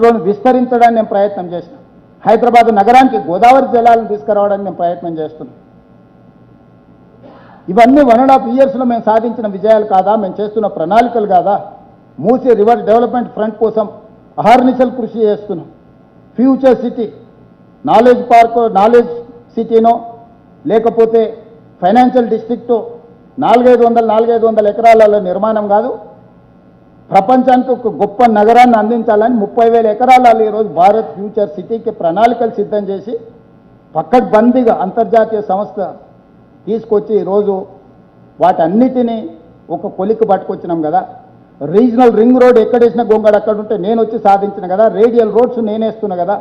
మెట్రోను విస్తరించడానికి నేను ప్రయత్నం చేసిన. హైదరాబాద్ నగరానికి గోదావరి జలాలను తీసుకురావడానికి నేను ప్రయత్నం చేస్తున్నాను. ఇవన్నీ 1.5 ఇయర్స్లో మేము సాధించిన విజయాలు కాదా? మేము చేస్తున్న ప్రణాళికలు కాదా? మూసీ రివర్ డెవలప్మెంట్ ఫ్రంట్ కోసం అహర్నిశలు కృషి చేస్తున్నాం. Future city, knowledge park, knowledge సిటీనో లేకపోతే ఫైనాన్షియల్ డిస్ట్రిక్టు 400 ఎకరాల నిర్మాణం కాదు, ప్రపంచానికి ఒక గొప్ప నగరాన్ని అందించాలని 30,000 ఎకరాలలో ఈరోజు భారత్ ఫ్యూచర్ సిటీకి ప్రణాళికలు సిద్ధం చేసి పక్కడ్బందీగా అంతర్జాతీయ సంస్థ తీసుకొచ్చి ఈరోజు వాటన్నిటినీ ఒక కొలిక్కి పట్టుకొచ్చినాం కదా. రీజనల్ రింగ్ రోడ్ ఎక్కడేసిన గొంగడు అక్కడ ఉంటే నేను వచ్చి సాధించిన కదా. రేడియల్ రోడ్స్ నేనేస్తున్నా కదా.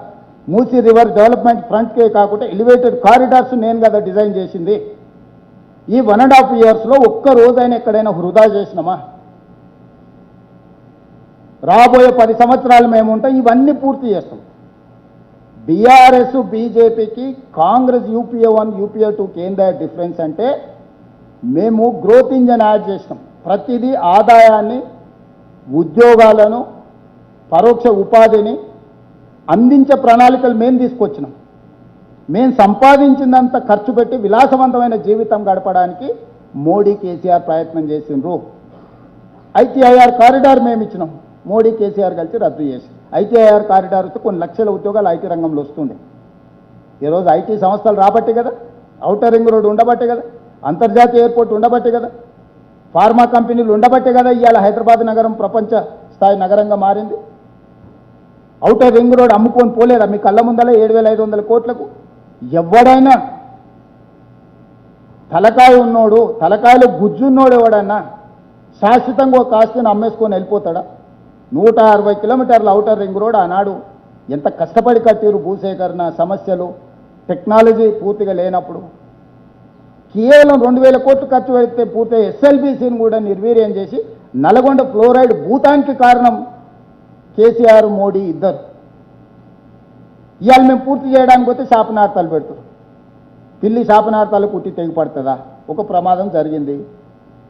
మూసీ రివర్ డెవలప్మెంట్ ఫ్రంట్కే కాకుండా ఎలివేటెడ్ కారిడార్స్ నేను కదా డిజైన్ చేసింది. ఈ 1.5 ఇయర్స్లో ఒక్క రోజైనా ఎక్కడైనా వృధా చేసినామా? రాబోయే 10 సంవత్సరాలు మేము ఉంటాం, ఇవన్నీ పూర్తి చేస్తాం. బీఆర్ఎస్ బీజేపీకి కాంగ్రెస్ యూపీఏ 1 యూపీఏ 2కి ఏందా డిఫరెన్స్ అంటే, మేము గ్రోత్ ఇంజన్ యాడ్ చేసినాం. ప్రతిదీ ఆదాయాన్ని, ఉద్యోగాలను, పరోక్ష ఉపాధిని అందించే ప్రణాళికలు మేము తీసుకొచ్చినాం. మేము సంపాదించిందంత ఖర్చు పెట్టి విలాసవంతమైన జీవితం గడపడానికి మోడీ కేసీఆర్ ప్రయత్నం చేసిండ్రు. ఐటీఐఆర్ కారిడార్ మేము ఇచ్చినాం, మోడీ కేసీఆర్ కలిసి రద్దు చేసి. ఐటీఐఆర్ కారిడార్ వస్తే కొన్ని లక్షల ఉద్యోగాలు ఐటీ రంగంలో వస్తుండే. ఈరోజు ఐటీ సంస్థలు రాబట్టే కదా, ఔటర్ రింగ్ రోడ్ ఉండబట్టే కదా, అంతర్జాతీయ ఎయిర్పోర్ట్ ఉండబట్టే కదా, ఫార్మా కంపెనీలు ఉండబట్టే కదా ఇవాళ హైదరాబాద్ నగరం ప్రపంచ స్థాయి నగరంగా మారింది. ఔటర్ రింగ్ రోడ్ అమ్ముకొని పోలేదా మీ కళ్ళ ముందల 7,500 కోట్లకు? ఎవడైనా తలకాయ ఉన్నోడు, తలకాయలో గుజ్జున్నోడు ఎవడన్నా శాశ్వతంగా ఒక ఆస్తిని అమ్మేసుకొని వెళ్ళిపోతాడా? 160 కిలోమీటర్ల ఔటర్ రింగ్ రోడ్ ఆనాడు ఎంత కష్టపడి కట్టిరు. భూసేకరణ సమస్యలు, టెక్నాలజీ పూర్తిగా లేనప్పుడు కేవలం 2,000 కోట్లు ఖర్చు పెడితే పూర్తిగా ఎస్ఎల్బీసీని కూడా నిర్వీర్యం చేసి నల్గొండ ఫ్లోరైడ్ భూతానికి కారణం కేసీఆర్ మోడీ ఇద్దరు. ఇవాళ మేము పూర్తి చేయడానికి పోతే శాపనార్థాలు పెడుతున్నారు. పిల్లి శాపనార్థాలు కుట్టి తెగిపడుతుందా? ఒక ప్రమాదం జరిగింది,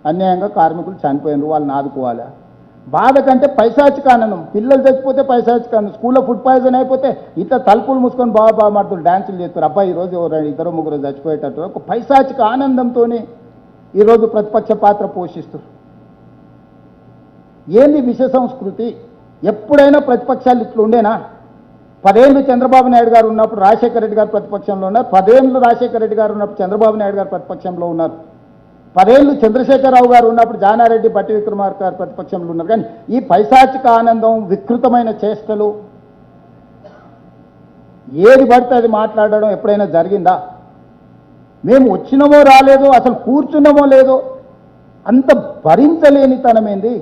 అన్యాయంగా కార్మికులు చనిపోయినారు, వాళ్ళని ఆదుకోవాలా? బాధ కంటే పైశాచిక ఆనందం. పిల్లలు చచ్చిపోతే పైశాచిక ఆనందం, స్కూల్లో ఫుడ్ పాయిజన్ అయిపోతే ఇట్లా తలుపులు మూసుకొని బాగా మాడుతున్నారు, డ్యాన్సులు చేస్తారు. అబ్బాయి ఈరోజు 2-3 చచ్చిపోయేటట్టు ఒక పైశాచిక ఆనందంతో ఈరోజు ప్రతిపక్ష పాత్ర పోషిస్తారు. ఏంది విష సంస్కృతి? ఎప్పుడైనా ప్రతిపక్షాలు ఇట్లా ఉండేనా? 10 ఏళ్ళు చంద్రబాబు నాయుడు గారు ఉన్నప్పుడు రాజశేఖర రెడ్డి గారు ప్రతిపక్షంలో ఉన్నారు, 10 ఏళ్ళు రాజశేఖర రెడ్డి గారు ఉన్నప్పుడు చంద్రబాబు నాయుడు గారు ప్రతిపక్షంలో ఉన్నారు, 10 ఏళ్ళు చంద్రశేఖరరావు గారు ఉన్నప్పుడు జానారెడ్డి, బట్టి విక్రమార్క గారు ప్రతిపక్షంలో ఉన్నారు. కానీ ఈ పైశాచిక ఆనందం, వికృతమైన చేష్టలు, ఏది పడితే అది మాట్లాడడం ఎప్పుడైనా జరిగిందా? మేము వచ్చినామో రాలేదో, అసలు కూర్చున్నామో లేదో అంత భరించలేని తనమేంది?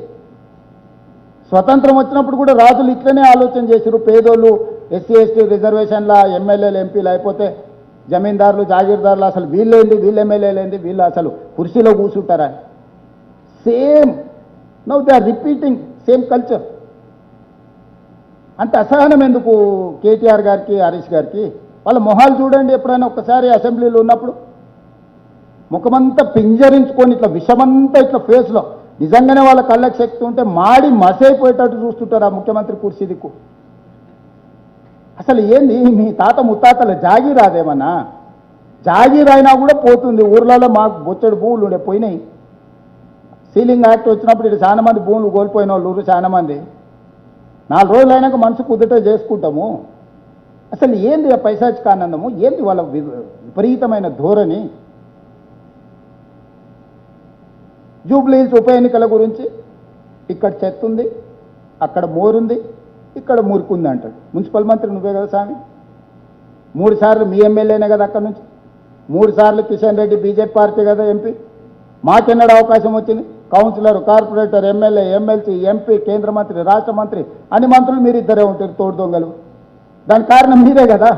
స్వతంత్రం వచ్చినప్పుడు కూడా రాజులు ఇట్లనే ఆలోచన చేశారు. పేదోళ్ళు, ఎస్సీ ఎస్టీ రిజర్వేషన్ల ఎమ్మెల్యేలు ఎంపీలు అయిపోతే జమీందారులు, జాగీర్దారులు అసలు వీళ్ళేంది, వీళ్ళు ఎమ్మెల్యేలేంది, వీళ్ళు అసలు కుర్చీలో కూర్చుంటారా? Same now they are repeating same culture. అంత అసహనం ఎందుకు కేటీఆర్ గారికి, హరీష్ గారికి? వాళ్ళ మొహాలు చూడండి. ఎప్పుడైనా ఒక్కసారి అసెంబ్లీలో ఉన్నప్పుడు ముఖమంతా పింజరించుకొని ఇట్లా విషమంతా ఇట్లా ఫేస్లో, నిజంగానే వాళ్ళ కళ్ళకి శక్తి ఉంటే మాడి మసైపోయేటట్టు చూస్తుంటారు ఆ ముఖ్యమంత్రి కుర్చీ దిక్కు. అసలు ఏంది మీ తాత ముత్తాతల జాగీర్ రాదేమన్నా? జాగీర్ అయినా కూడా పోతుంది. ఊర్లలో మాకు బొచ్చడు భూములు ఉండే పోయినాయి. సీలింగ్ యాక్ట్ వచ్చినప్పుడు ఇటు చాలా మంది భూములు కోల్పోయిన వాళ్ళు చాలా మంది. 4 రోజులు అయినాక మనసు కుదుట చేసుకుంటాము. అసలు ఏంది ఆ పైశాచిక ఆనందము? ఏంది వాళ్ళ విపరీతమైన ధోరణి? జూబ్లీహిల్స్ ఉప ఎన్నికల గురించి ఇక్కడ చెత్త ఉంది, అక్కడ మోరుంది, ఇక్కడ మురుకుంది అంటాడు. మున్సిపల్ మంత్రి నువ్వే కదా స్వామి. 3 సార్లు మీ ఎమ్మెల్యేనే కదా అక్కడ నుంచి, 3 సార్లు కిషన్ రెడ్డి బీజేపీ పార్టీ కదా ఎంపీ. మాకెన్నడ అవకాశం వచ్చింది? Councillor, corporator, MLA, MLC, MP, కేంద్ర మంత్రి, రాష్ట్ర మంత్రి, అన్ని మంత్రులు మీరు ఇద్దరే ఉంటారు, తోడు దొంగలు. దానికి కారణం మీరే కదా.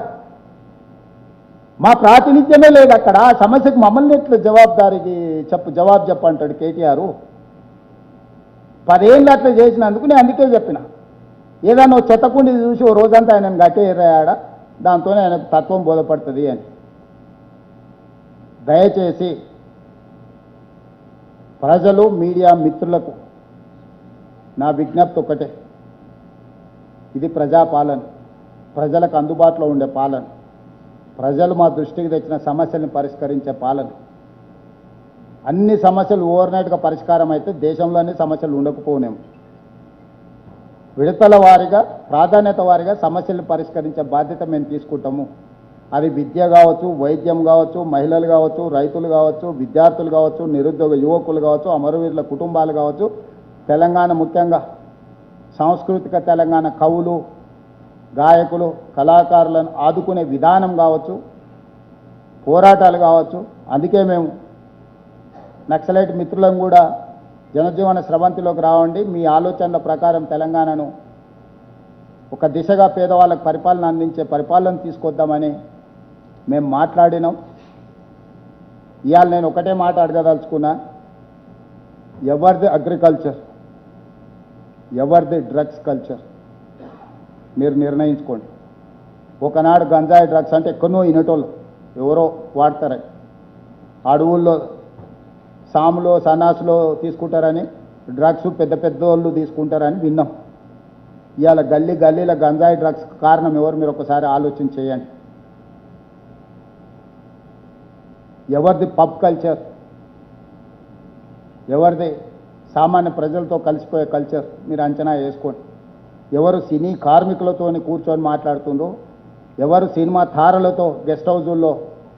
మా ప్రాతినిధ్యమే లేదు అక్కడ. ఆ సమస్యకు మమ్మల్ని ఎట్లా జవాబు చెప్పంటాడు కేటీఆర్. 10 ఏళ్ళు అట్లా చేసినందుకు నేను అందుకే చెప్పిన, ఏదన్నా చెత్తకుండి చూసి ఓ రోజంతా ఆయన గట్టేరాడ, దాంతోనే ఆయనకు తత్వం బోధపడుతుంది అని. దయచేసి ప్రజలు, మీడియా మిత్రులకు నా విజ్ఞప్తి ఒకటే, ఇది ప్రజాపాలన, ప్రజలకు అందుబాటులో ఉండే పాలన, ప్రజలు మా దృష్టికి తెచ్చిన సమస్యల్ని పరిష్కరించే పాలన. అన్ని సమస్యలు ఓవర్నైట్గా పరిష్కారం అయితే దేశంలోనే సమస్యలు ఉండకపోనేము. విడతల వారీగా, ప్రాధాన్యత వారీగా సమస్యలను పరిష్కరించే బాధ్యత మేము తీసుకుంటాము. అది విద్య కావచ్చు, వైద్యం కావచ్చు, మహిళలు కావచ్చు, రైతులు కావచ్చు, విద్యార్థులు కావచ్చు, నిరుద్యోగ యువకులు కావచ్చు, అమరవీరుల కుటుంబాలు కావచ్చు, తెలంగాణ ముఖ్యంగా సాంస్కృతిక తెలంగాణ కవులు, గాయకులు, కళాకారులను ఆదుకునే విధానం కావచ్చు, పోరాటాలు కావచ్చు. అందుకే మేము నక్సలైట్ మిత్రులను కూడా జనజీవన స్రవంతిలోకి రావండి, మీ ఆలోచనల ప్రకారం తెలంగాణను ఒక దిశగా పేదవాళ్ళకు పరిపాలన అందించే పరిపాలన తీసుకొద్దామని మేము మాట్లాడినాం. ఇవాళ నేను ఒకటే మాట అడగదలుచుకున్నా, ఎవరిది అగ్రికల్చర్, ఎవరిది డ్రగ్స్ కల్చర్ మీరు నిర్ణయించుకోండి. ఒకనాడు గంజాయి డ్రగ్స్ అంటే ఎక్కడో ఇనటోళ్ళు ఎవరో వాడతారని, అడవుల్లో సాములో సన్నాసులో తీసుకుంటారని, డ్రగ్స్ పెద్ద పెద్ద వాళ్ళు తీసుకుంటారని విన్నాం. ఇవాళ గల్లీ గల్లీల గంజాయి డ్రగ్స్ కారణం ఎవరు మీరు ఒకసారి ఆలోచన చేయండి. ఎవరిది పబ్ కల్చర్, ఎవరిది సామాన్య ప్రజలతో కలిసిపోయే కల్చర్ మీరు అంచనా వేసుకోండి. ఎవరు సినీ కార్మికులతో కూర్చొని మాట్లాడుతుండ్రో, ఎవరు సినిమా తారలతో గెస్ట్ హౌజుల్లో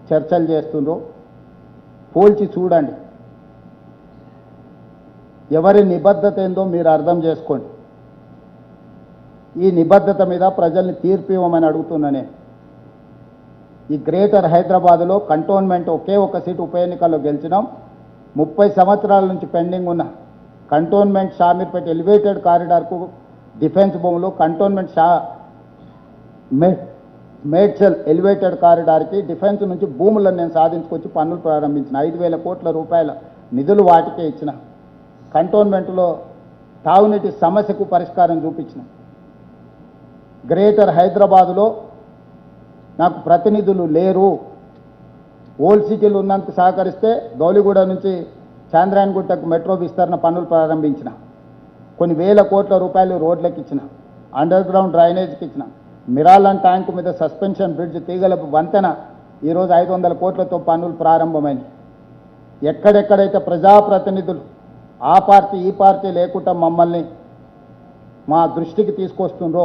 చర్చలు చేస్తుండ్రో పోల్చి చూడండి. ఎవరి నిబద్ధత ఏందో మీరు అర్థం చేసుకోండి. ఈ నిబద్ధత మీద ప్రజల్ని తీర్పు ఇవ్వమని అడుగుతున్నానే. ఈ గ్రేటర్ హైదరాబాదులో కంటోన్మెంట్ ఒకే ఒక సీటు ఉప ఎన్నికల్లో గెలిచినాం. 30 సంవత్సరాల నుంచి పెండింగ్ ఉన్న కంటోన్మెంట్ షామీర్పేట ఎలివేటెడ్ కారిడార్కు డిఫెన్స్ భూములు, కంటోన్మెంట్ మేడ్చల్ ఎలివేటెడ్ కారిడార్కి డిఫెన్స్ నుంచి భూములను నేను సాధించుకొచ్చి పనులు ప్రారంభించిన. 5,000 కోట్ల రూపాయల నిధులు వాటికే ఇచ్చిన. కంటోన్మెంట్లో తాగునీటి సమస్యకు పరిష్కారం చూపించిన. గ్రేటర్ హైదరాబాదులో నాకు ప్రతినిధులు లేరు, ఓల్డ్ సిటీలు ఉన్నందుకు సహకరిస్తే గౌలిగూడ నుంచి చాంద్రాయణగుట్టకు మెట్రో విస్తరణ పనులు ప్రారంభించిన. కొన్ని వేల కోట్ల రూపాయలు రోడ్లకు ఇచ్చిన, అండర్ గ్రౌండ్ డ్రైనేజ్కి ఇచ్చిన. మిరాలన్ ట్యాంకు మీద సస్పెన్షన్ బ్రిడ్జ్ తీగల వంతెన ఈరోజు 500 కోట్లతో పనులు ప్రారంభమైనవి. ఎక్కడెక్కడైతే ప్రజాప్రతినిధులు ఆ పార్టీ ఈ పార్టీ లేకుండా మమ్మల్ని మా దృష్టికి తీసుకొస్తుండ్రో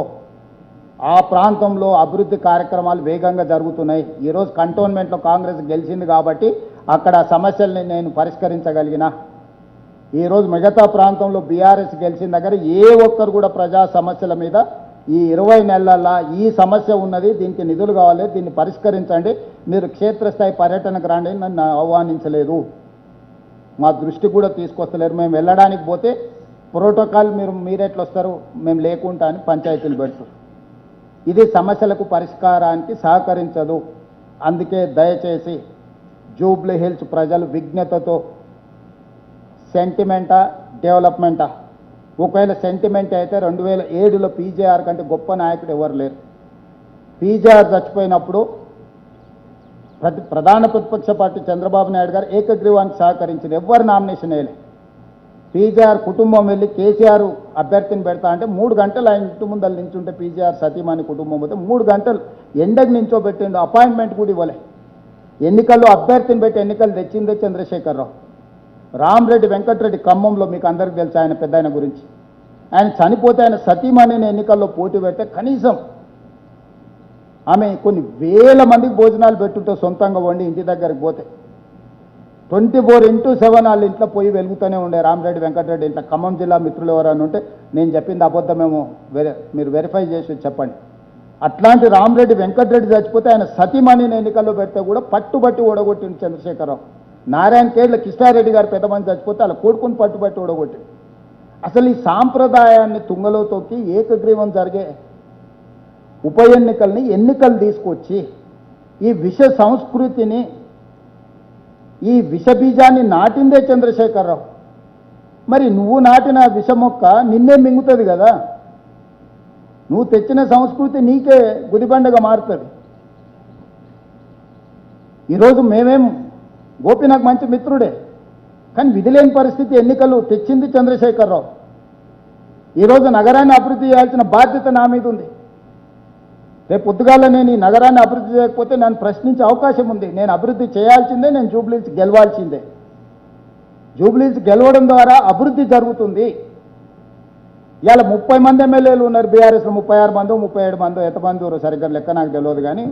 ఆ ప్రాంతంలో అభివృద్ధి కార్యక్రమాలు వేగంగా జరుగుతున్నాయి. ఈరోజు కంటోన్మెంట్లో కాంగ్రెస్ గెలిచింది కాబట్టి అక్కడ సమస్యల్ని నేను పరిష్కరించగలిగిన. ఈరోజు మిగతా ప్రాంతంలో బీఆర్ఎస్ గెలిచిన దగ్గర ఏ ఒక్కరు కూడా ప్రజా సమస్యల మీద ఈ 20 నెలల ఈ సమస్య ఉన్నది, దీనికి నిధులు కావాలి, దీన్ని పరిష్కరించండి, మీరు క్షేత్రస్థాయి పర్యటనకు రండి నన్ను ఆహ్వానించలేదు, మా దృష్టి కూడా తీసుకొస్తలేరు. మేము వెళ్ళడానికి పోతే ప్రోటోకాల్ మీరెట్లు వస్తారు, మేము లేకుండా అని పంచాయతీలు పెడతారు. ఇది సమస్యలకు పరిష్కారానికి సహకరించదు. అందుకే దయచేసి జూబ్లీ హిల్స్ ప్రజలు విజ్ఞతతో సెంటిమెంటా డెవలప్మెంటా, ఒకవేళ సెంటిమెంట్ అయితే 2007లో పీజేఆర్ కంటే గొప్ప నాయకుడు ఎవరు లేరు. పీజేఆర్ చచ్చిపోయినప్పుడు ప్రధాన ప్రతిపక్ష పార్టీ చంద్రబాబు నాయుడు గారు ఏకగ్రీవానికి సహకరించారు, ఎవరు నామినేషన్ వేయలే. పీజేఆర్ కుటుంబం వెళ్ళి కేసీఆర్ అభ్యర్థిని పెడతా అంటే 3 గంటలు ఆయన ఇంటి ముందర నించుంటే పీజేఆర్ సతీమణి కుటుంబం పోతే 3 గంటలు ఎండకు నించోబెట్టిండు, అపాయింట్మెంట్ కూడా ఇవ్వలే. ఎన్నికల్లో అభ్యర్థిని పెట్టి ఎన్నికలు తెచ్చిందే చంద్రశేఖరరావు. రామరెడ్డి వెంకటరెడ్డి ఖమ్మంలో మీకు అందరికీ తెలుసు ఆయన పెద్ద ఆయన గురించి. ఆయన చనిపోతే ఆయన సతీమణిని ఎన్నికల్లో పోటీ పెడితే కనీసం ఆమె కొన్ని వేల మందికి భోజనాలు పెట్టుంటే సొంతంగా వండి ఇంటి దగ్గరికి పోతే 24/7 వాళ్ళ ఇంట్లో పోయి వెలుగుతూనే ఉండే రామరెడ్డి వెంకటరెడ్డి ఇంట్లో. ఖమ్మం జిల్లా మిత్రులు ఎవరైనా ఉంటే నేను చెప్పింది అబద్ధమేమో మీరు వెరిఫై చేసి చెప్పండి. అట్లాంటి రామరెడ్డి వెంకటరెడ్డి చచ్చిపోతే ఆయన సతీమణిని ఎన్నికల్లో పెడితే కూడా పట్టుబట్టి ఓడగొట్టింది చంద్రశేఖరరావు. నారాయణ కేడ్ల కిష్టారెడ్డి గారు పెద్ద మంది చచ్చిపోతే అలా కొడుకుని పట్టుబట్టి ఓడగొట్టింది. అసలు ఈ సాంప్రదాయాన్ని తుంగలో తొక్కి ఏకగ్రీవం జరిగే ఉప ఎన్నికల్ని ఎన్నికలు తీసుకొచ్చి ఈ విష సంస్కృతిని, ఈ విషబీజాన్ని నాటిందే చంద్రశేఖరరావు. మరి నువ్వు నాటిన విష మొక్క నిన్నే మింగుతుంది కదా. నువ్వు తెచ్చిన సంస్కృతి నీకే గుదిబండగా మారుతుంది. ఈరోజు గోపి నాకు మంచి మిత్రుడే, కానీ విధిలేని పరిస్థితి ఎన్నికలు తెచ్చింది చంద్రశేఖరరావు. ఈరోజు నగరాన్ని అభివృద్ధి చేయాల్సిన బాధ్యత నా మీద ఉంది. రేపు పొద్దుగాల నేను ఈ నగరాన్ని అభివృద్ధి చేయకపోతే నన్ను ప్రశ్నించే అవకాశం ఉంది. నేను అభివృద్ధి చేయాల్సిందే, నేను జూబ్లీహిల్స్ గెలవాల్సిందే. జూబ్లీహిల్స్ గెలవడం ద్వారా అభివృద్ధి జరుగుతుంది. ఇవాళ 30 మంది ఎమ్మెల్యేలు ఉన్నారు బీఆర్ఎస్లో, 36 మందో 37 మందో ఎంతమంది సరిగ్గా లెక్క నాకు తెలియదు కానీ